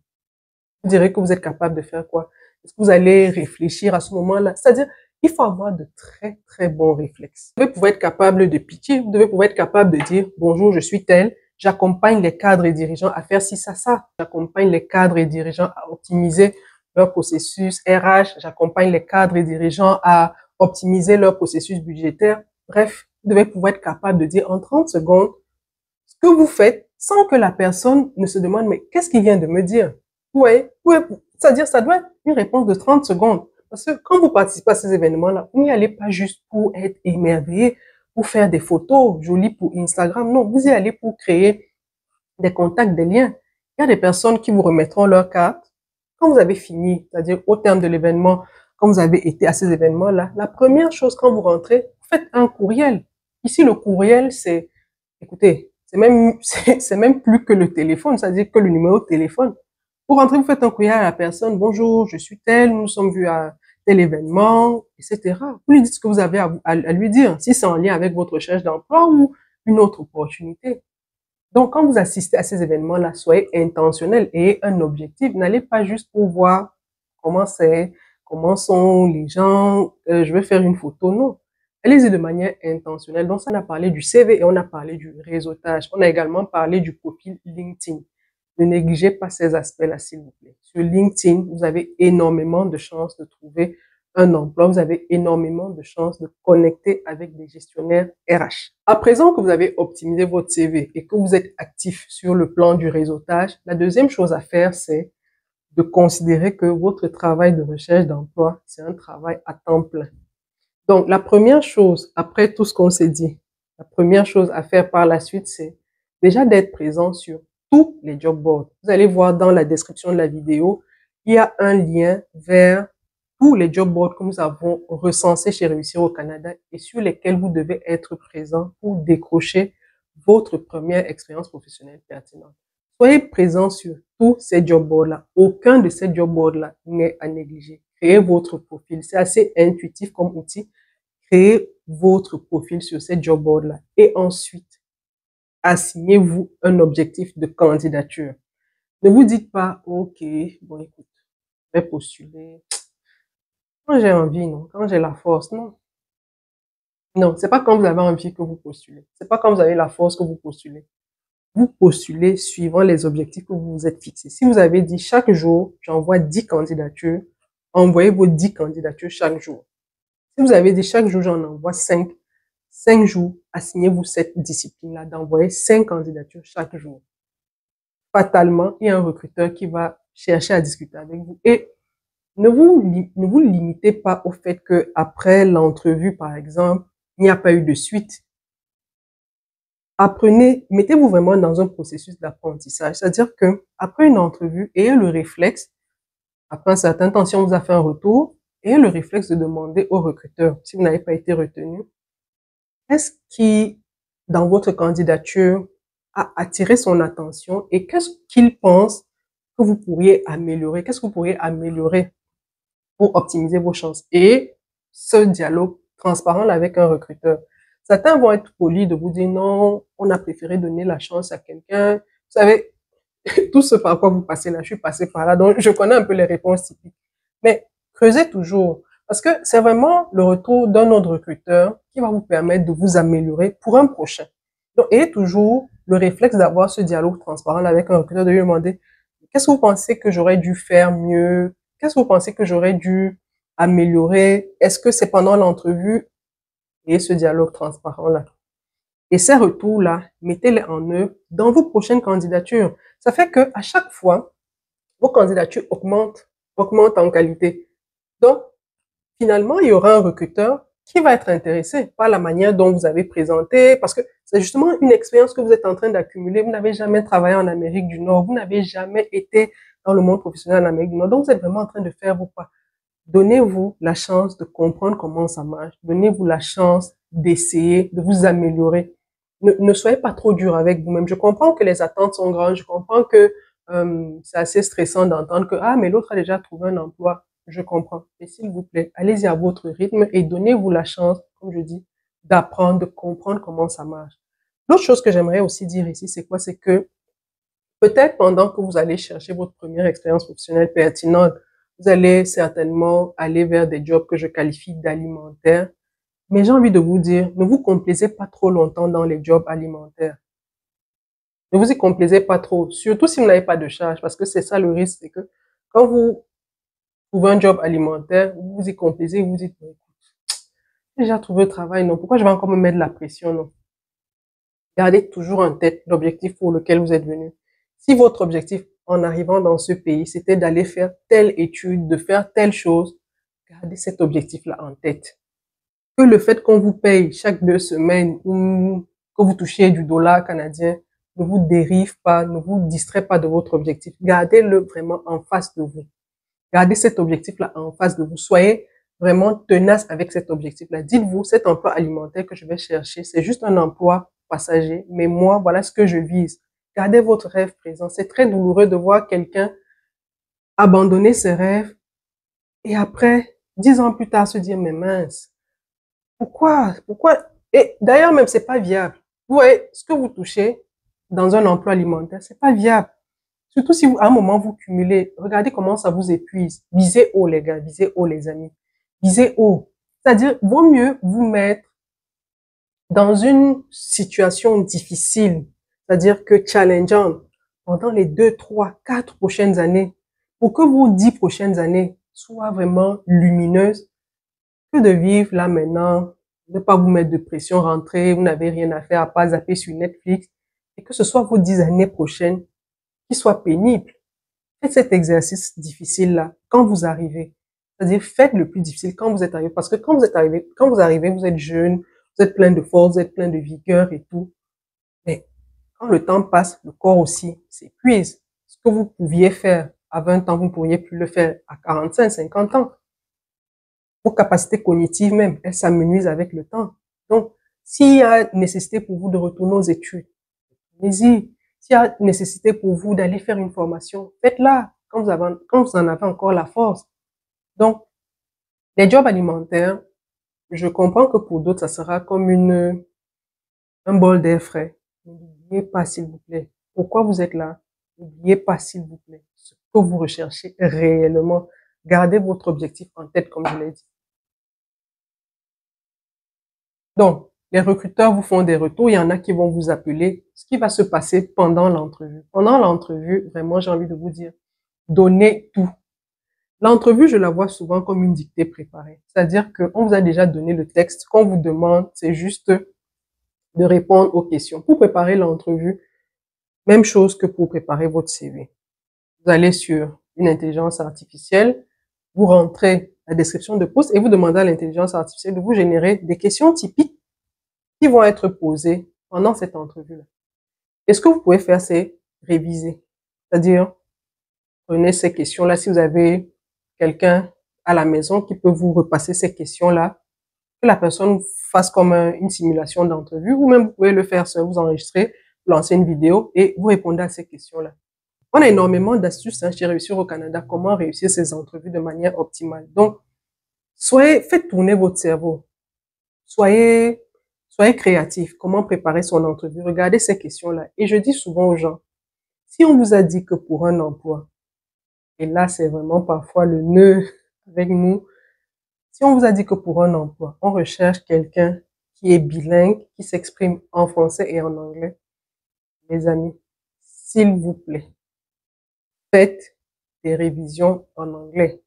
Vous direz que vous êtes capable de faire quoi? Est-ce que vous allez réfléchir à ce moment-là? C'est-à-dire, il faut avoir de très, très bons réflexes. Vous devez pouvoir être capable de pitcher, vous devez pouvoir être capable de dire, bonjour, je suis tel, j'accompagne les cadres et dirigeants à faire ci, ça. J'accompagne les cadres et dirigeants à optimiser leur processus RH, j'accompagne les cadres et dirigeants à optimiser leur processus budgétaire. Bref, vous devez pouvoir être capable de dire en 30 secondes ce que vous faites sans que la personne ne se demande, mais qu'est-ce qu'il vient de me dire? Ouais, c'est-à-dire, ça doit être une réponse de 30 secondes. Parce que quand vous participez à ces événements-là, vous n'y allez pas juste pour être émerveillé, pour faire des photos jolies pour Instagram. Non, vous y allez pour créer des contacts, des liens. Il y a des personnes qui vous remettront leur carte quand vous avez fini, c'est-à-dire au terme de l'événement, quand vous avez été à ces événements-là. La première chose, quand vous rentrez, vous faites un courriel. Ici, le courriel, c'est, écoutez, c'est même plus que le téléphone, c'est-à-dire que le numéro de téléphone. Pour rentrer, vous faites un courriel à la personne. Bonjour, je suis tel, nous nous sommes vus à tel événement, etc. Vous lui dites ce que vous avez à lui dire, si c'est en lien avec votre recherche d'emploi ou une autre opportunité. Donc, quand vous assistez à ces événements-là, soyez intentionnel et un objectif. N'allez pas juste pour voir comment c'est, comment sont les gens, je vais faire une photo. Non. Allez-y de manière intentionnelle. Donc, ça, on a parlé du CV et on a parlé du réseautage. On a également parlé du profil LinkedIn. Ne négligez pas ces aspects-là, s'il vous plaît. Sur LinkedIn, vous avez énormément de chances de trouver un emploi. Vous avez énormément de chances de connecter avec des gestionnaires RH. À présent que vous avez optimisé votre CV et que vous êtes actif sur le plan du réseautage, la deuxième chose à faire, c'est de considérer que votre travail de recherche d'emploi, c'est un travail à temps plein. Donc, la première chose, après tout ce qu'on s'est dit, la première chose à faire par la suite, c'est déjà d'être présent sur tous les job boards. Vous allez voir dans la description de la vidéo, il y a un lien vers tous les job boards que nous avons recensés chez Réussir au Canada et sur lesquels vous devez être présent pour décrocher votre première expérience professionnelle pertinente. Soyez présent sur tous ces job boards-là. Aucun de ces job boards-là n'est à négliger. Créez votre profil. C'est assez intuitif comme outil. Créez votre profil sur ces job boards-là. Et ensuite, assignez-vous un objectif de candidature. Ne vous dites pas, OK, bon, écoute, je vais postuler. Quand j'ai envie, non. Quand j'ai la force, non. Non, c'est pas quand vous avez envie que vous postulez. C'est pas quand vous avez la force que vous postulez. Vous postulez suivant les objectifs que vous vous êtes fixés. Si vous avez dit chaque jour, j'envoie 10 candidatures, envoyez vos 10 candidatures chaque jour. Si vous avez dit chaque jour, j'en envoie 5, 5 jours, assignez-vous cette discipline-là d'envoyer 5 candidatures chaque jour. Fatalement, il y a un recruteur qui va chercher à discuter avec vous. Et ne vous limitez pas au fait que après l'entrevue, par exemple, il n'y a pas eu de suite. Apprenez, mettez-vous vraiment dans un processus d'apprentissage. C'est-à-dire que après une entrevue, ayez le réflexe, après un certain temps, si on vous a fait un retour, ayez le réflexe de demander au recruteur, si vous n'avez pas été retenu, qu'est-ce qui, dans votre candidature, a attiré son attention et qu'est-ce qu'il pense que vous pourriez améliorer? Qu'est-ce que vous pourriez améliorer pour optimiser vos chances? Et ce dialogue transparent avec un recruteur, Certains vont être polis de vous dire non, on a préféré donner la chance à quelqu'un. Vous savez, tout ce par quoi vous passez là, je suis passé par là, donc je connais un peu les réponses typiques. Mais creusez toujours, parce que c'est vraiment le retour d'un autre recruteur qui va vous permettre de vous améliorer pour un prochain. Donc, ayez toujours le réflexe d'avoir ce dialogue transparent avec un recruteur, de lui demander qu'est-ce que vous pensez que j'aurais dû faire mieux? Qu'est-ce que vous pensez que j'aurais dû améliorer? Est-ce que c'est pendant l'entrevue? Et ce dialogue transparent-là. Et ces retours-là, mettez-les en œuvre dans vos prochaines candidatures. Ça fait que à chaque fois, vos candidatures augmentent en qualité. Donc, finalement, il y aura un recruteur qui va être intéressé par la manière dont vous avez présenté, parce que c'est justement une expérience que vous êtes en train d'accumuler. Vous n'avez jamais travaillé en Amérique du Nord, vous n'avez jamais été dans le monde professionnel en Amérique du Nord, donc vous êtes vraiment en train de faire vos pas. Donnez-vous la chance de comprendre comment ça marche. Donnez-vous la chance d'essayer, de vous améliorer. Ne soyez pas trop dur avec vous-même. Je comprends que les attentes sont grandes. Je comprends que c'est assez stressant d'entendre que ah mais l'autre a déjà trouvé un emploi. Je comprends. Mais s'il vous plaît, allez-y à votre rythme et donnez-vous la chance, comme je dis, d'apprendre, de comprendre comment ça marche. L'autre chose que j'aimerais aussi dire ici, c'est quoi? C'est que peut-être pendant que vous allez chercher votre première expérience professionnelle pertinente, vous allez certainement aller vers des jobs que je qualifie d'alimentaires. Mais j'ai envie de vous dire, ne vous complaisez pas trop longtemps dans les jobs alimentaires. Ne vous y complaisez pas trop, surtout si vous n'avez pas de charge, parce que c'est ça le risque, c'est que quand vous trouvez un job alimentaire, vous vous y complaisez, vous vous dites, j'ai déjà trouvé le travail, non, pourquoi je vais encore me mettre de la pression, non? Gardez toujours en tête l'objectif pour lequel vous êtes venu. Si votre objectif en arrivant dans ce pays, c'était d'aller faire telle étude, de faire telle chose, gardez cet objectif-là en tête. Que le fait qu'on vous paye chaque 2 semaines ou que vous touchiez du dollar canadien ne vous dérive pas, ne vous distrait pas de votre objectif. Gardez-le vraiment en face de vous. Gardez cet objectif-là en face de vous. Soyez vraiment tenace avec cet objectif-là. Dites-vous, cet emploi alimentaire que je vais chercher, c'est juste un emploi passager, mais moi, voilà ce que je vise. Gardez votre rêve présent. C'est très douloureux de voir quelqu'un abandonner ses rêves et après, 10 ans plus tard, se dire, mais mince, pourquoi? Et d'ailleurs, même, c'est pas viable. Vous voyez, ce que vous touchez dans un emploi alimentaire, c'est pas viable. Surtout si vous, à un moment vous cumulez, regardez comment ça vous épuise. Visez haut, les gars, visez haut, les amis. Visez haut. C'est-à-dire, vaut mieux vous mettre dans une situation difficile, c'est-à-dire que challengeante, pendant les 2, 3, 4 prochaines années, pour que vos 10 prochaines années soient vraiment lumineuses, que de vivre là maintenant, ne pas vous mettre de pression, rentrer, vous n'avez rien à faire à pas zapper sur Netflix, et que ce soit vos 10 années prochaines qui soient pénibles. Faites cet exercice difficile-là quand vous arrivez. C'est-à-dire, faites le plus difficile quand vous êtes arrivé. Parce que quand vous arrivez, vous êtes jeune, vous êtes plein de force, vous êtes plein de vigueur et tout. Mais quand le temps passe, le corps aussi s'épuise. Ce que vous pouviez faire à 20 ans, vous ne pourriez plus le faire à 45, 50 ans. Vos capacités cognitives même, elles s'amenuisent avec le temps. Donc, s'il y a nécessité pour vous de retourner aux études, allez-y. S'il y a nécessité pour vous d'aller faire une formation, faites-la quand vous en avez encore la force. Donc, les jobs alimentaires, je comprends que pour d'autres, ça sera comme un bol d'air frais. N'oubliez pas, s'il vous plaît, pourquoi vous êtes là. N'oubliez pas, s'il vous plaît, ce que vous recherchez réellement. Gardez votre objectif en tête, comme je l'ai dit. Donc, les recruteurs vous font des retours, il y en a qui vont vous appeler. Ce qui va se passer pendant l'entrevue. Pendant l'entrevue, vraiment, j'ai envie de vous dire, donnez tout. L'entrevue, je la vois souvent comme une dictée préparée. C'est-à-dire qu'on vous a déjà donné le texte. Ce qu'on vous demande, c'est juste de répondre aux questions. Pour préparer l'entrevue, même chose que pour préparer votre CV. Vous allez sur une intelligence artificielle, vous rentrez la description de poste et vous demandez à l'intelligence artificielle de vous générer des questions typiques qui vont être posées pendant cette entrevue-là. Et ce que vous pouvez faire, c'est réviser. C'est-à-dire, prenez ces questions-là. Si vous avez quelqu'un à la maison qui peut vous repasser ces questions-là, que la personne fasse comme une simulation d'entrevue, ou même vous pouvez le faire seul, vous enregistrer, lancer une vidéo et vous répondez à ces questions-là. On a énormément d'astuces chez Réussir au Canada, comment réussir ces entrevues de manière optimale. Donc, faites tourner votre cerveau. Soyez Soyez créatif. Comment préparer son entrevue? Regardez ces questions-là. Et je dis souvent aux gens, si on vous a dit que pour un emploi, et là, c'est vraiment parfois le nœud avec nous, si on vous a dit que pour un emploi, on recherche quelqu'un qui est bilingue, qui s'exprime en français et en anglais, mes amis, s'il vous plaît, faites des révisions en anglais.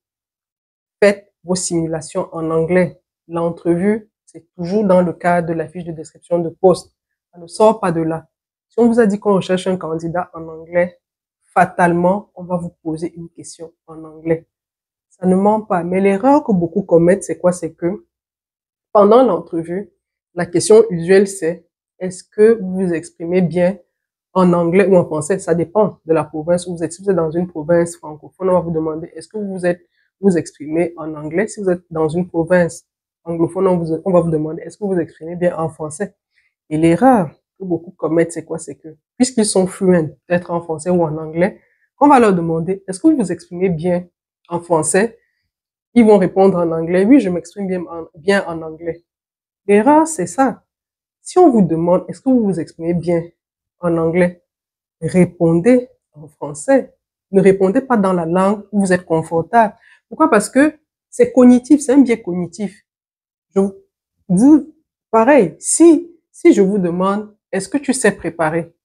Faites vos simulations en anglais. L'entrevue, c'est toujours dans le cadre de la fiche de description de poste. Ça ne sort pas de là. Si on vous a dit qu'on recherche un candidat en anglais, fatalement, on va vous poser une question en anglais. Ça ne ment pas. Mais l'erreur que beaucoup commettent, c'est quoi? C'est que pendant l'entrevue, la question usuelle, c'est est-ce que vous vous exprimez bien en anglais ou en français? Ça dépend de la province où vous êtes. Si vous êtes dans une province francophone, on va vous demander est-ce que vous exprimez en anglais? Si vous êtes dans une province anglophone, on va vous demander est-ce que vous exprimez bien en français? Et l'erreur que beaucoup commettent, c'est quoi? C'est que puisqu'ils sont fluents, peut-être en français ou en anglais, on va leur demander est-ce que vous vous exprimez bien en français? Ils vont répondre en anglais. Oui, je m'exprime bien en anglais. L'erreur, c'est ça. Si on vous demande, est-ce que vous vous exprimez bien en anglais? Répondez en français. Ne répondez pas dans la langue où vous êtes confortable. Pourquoi? Parce que c'est cognitif, c'est un biais cognitif. Vous, pareil, si je vous demande, est-ce que tu sais préparer?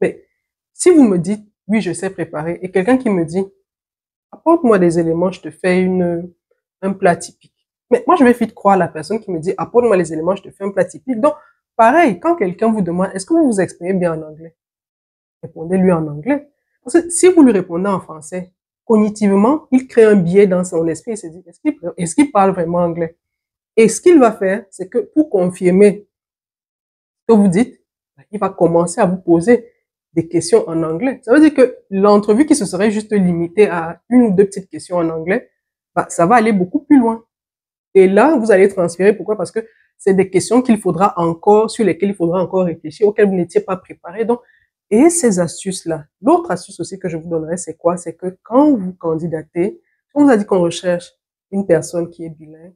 Mais si vous me dites, oui, je sais préparer, et quelqu'un qui me dit, apporte-moi des éléments, je te fais un plat typique. Mais moi, je vais vite croire la personne qui me dit, apporte-moi les éléments, je te fais un plat typique. Donc, pareil, quand quelqu'un vous demande, est-ce que vous vous exprimez bien en anglais? Répondez-lui en anglais. Parce que si vous lui répondez en français, cognitivement, il crée un biais dans son esprit et se dit, est-ce qu'il parle vraiment anglais? Et ce qu'il va faire, c'est que pour confirmer ce que vous dites, il va commencer à vous poser des questions en anglais. Ça veut dire que l'entrevue qui se serait juste limitée à une ou deux petites questions en anglais, ça va aller beaucoup plus loin. Et là, vous allez transférer. Pourquoi? Parce que c'est des questions sur lesquelles il faudra encore réfléchir, auxquelles vous n'étiez pas préparé. Donc, et ces astuces-là. L'autre astuce aussi que je vous donnerai, c'est quoi? C'est que quand vous candidatez, on vous a dit qu'on recherche une personne qui est bilingue,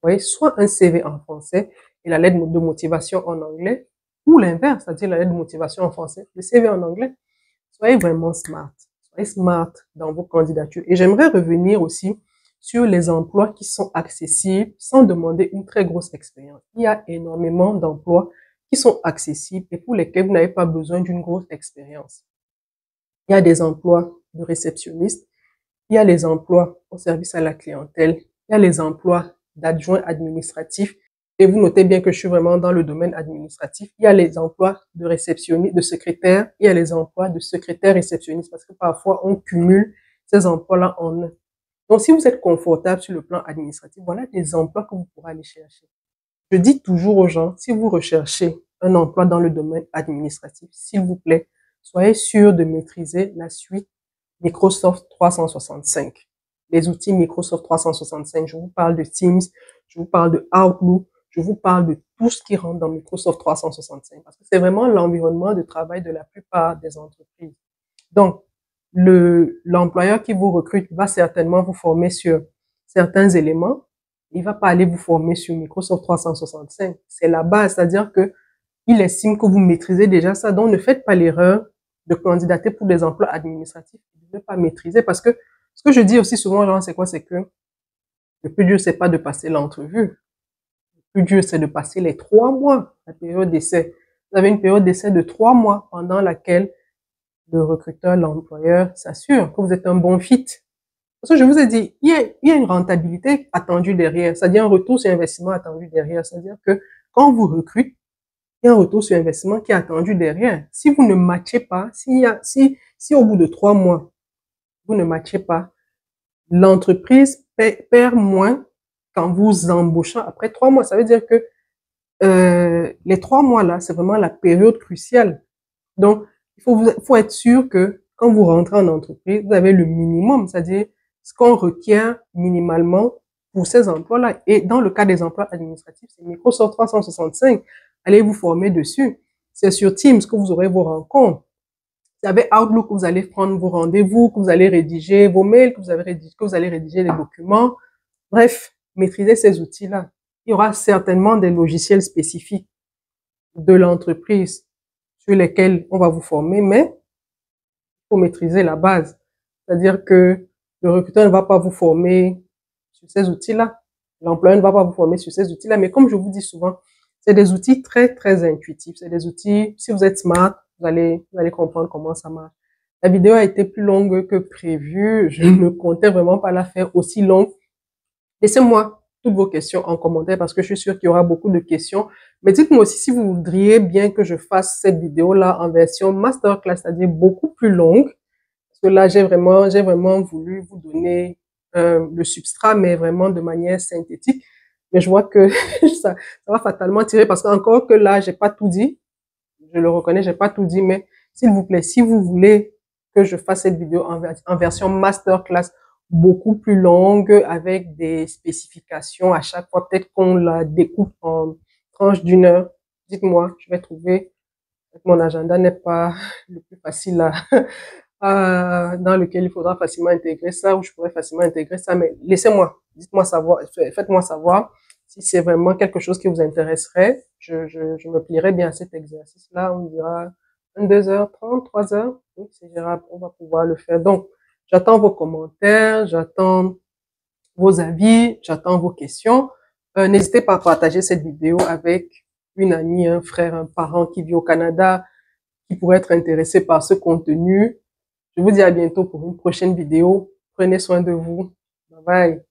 vous voyez, soit un CV en français et la lettre de motivation en anglais, ou l'inverse, c'est-à-dire la lettre de motivation en français, le CV en anglais. Soyez vraiment smart. Soyez smart dans vos candidatures. Et j'aimerais revenir aussi sur les emplois qui sont accessibles sans demander une très grosse expérience. Il y a énormément d'emplois qui sont accessibles et pour lesquels vous n'avez pas besoin d'une grosse expérience. Il y a des emplois de réceptionniste, il y a les emplois au service à la clientèle, il y a les emplois d'adjoint administratif. Et vous notez bien que je suis vraiment dans le domaine administratif. Il y a les emplois de réceptionniste, de secrétaire, il y a les emplois de secrétaire réceptionniste parce que parfois on cumule ces emplois-là en un. Donc, si vous êtes confortable sur le plan administratif, voilà des emplois que vous pourrez aller chercher. Je dis toujours aux gens, si vous recherchez un emploi dans le domaine administratif, s'il vous plaît, soyez sûr de maîtriser la suite Microsoft 365. Les outils Microsoft 365, je vous parle de Teams, je vous parle de Outlook, je vous parle de tout ce qui rentre dans Microsoft 365 parce que c'est vraiment l'environnement de travail de la plupart des entreprises. Donc, l'employeur qui vous recrute va certainement vous former sur certains éléments. Il va pas aller vous former sur Microsoft 365. C'est la base, c'est-à-dire que il estime que vous maîtrisez déjà ça. Donc, ne faites pas l'erreur de candidater pour des emplois administratifs et de ne pas maîtriser parce que ce que je dis aussi souvent aux gens, c'est quoi? C'est que le plus dur, c'est pas de passer l'entrevue. Le plus dur, c'est de passer les 3 mois, la période d'essai. Vous avez une période d'essai de 3 mois pendant laquelle le recruteur, l'employeur s'assure que vous êtes un bon fit. Parce que je vous ai dit, il y a une rentabilité attendue derrière, c'est-à-dire un retour sur investissement attendu derrière. C'est-à-dire que quand on vous recrute, il y a un retour sur investissement qui est attendu derrière. Si vous ne matchez pas, si au bout de 3 mois, vous ne matchez pas, l'entreprise perd moins qu'en vous embauchant après 3 mois. Ça veut dire que les 3 mois là, c'est vraiment la période cruciale. Donc, faut être sûr que quand vous rentrez en entreprise, vous avez le minimum, c'est-à-dire ce qu'on requiert minimalement pour ces emplois-là. Et dans le cas des emplois administratifs, c'est Microsoft 365. Allez vous former dessus. C'est sur Teams que vous aurez vos rencontres. Vous avez Outlook que vous allez prendre vos rendez-vous, que vous allez rédiger vos mails, que vous allez rédiger les documents. Bref, maîtrisez ces outils-là. Il y aura certainement des logiciels spécifiques de l'entreprise sur lesquelles on va vous former, mais il faut maîtriser la base. C'est-à-dire que le recruteur ne va pas vous former sur ces outils-là. L'employeur ne va pas vous former sur ces outils-là. Mais comme je vous dis souvent, c'est des outils très, très intuitifs. C'est des outils, si vous êtes smart, vous allez comprendre comment ça marche. La vidéo a été plus longue que prévu. Je ne comptais vraiment pas la faire aussi longue. Laissez-moi toutes vos questions en commentaire parce que je suis sûre qu'il y aura beaucoup de questions. Mais dites-moi aussi si vous voudriez bien que je fasse cette vidéo-là en version masterclass, c'est-à-dire beaucoup plus longue. Parce que là, j'ai vraiment voulu vous donner le substrat, mais vraiment de manière synthétique. Mais je vois que ça va fatalement tirer parce qu'encore que là, j'ai pas tout dit. Je le reconnais, j'ai pas tout dit, mais s'il vous plaît, si vous voulez que je fasse cette vidéo en version masterclass beaucoup plus longue avec des spécifications à chaque fois, peut-être qu'on la découpe en tranches d'une heure, dites-moi, je vais trouver. Mon agenda n'est pas le plus facile dans lequel il faudra facilement intégrer ça, ou je pourrais facilement intégrer ça, mais laissez-moi, dites-moi savoir, faites-moi savoir si c'est vraiment quelque chose qui vous intéresserait. Je me plierai bien à cet exercice-là. On dira 2h30, 3 heures. Oui, c'est gérable, on va pouvoir le faire. Donc, j'attends vos commentaires, j'attends vos avis, j'attends vos questions. N'hésitez pas à partager cette vidéo avec une amie, un frère, un parent qui vit au Canada, qui pourrait être intéressé par ce contenu. Je vous dis à bientôt pour une prochaine vidéo. Prenez soin de vous. Bye bye.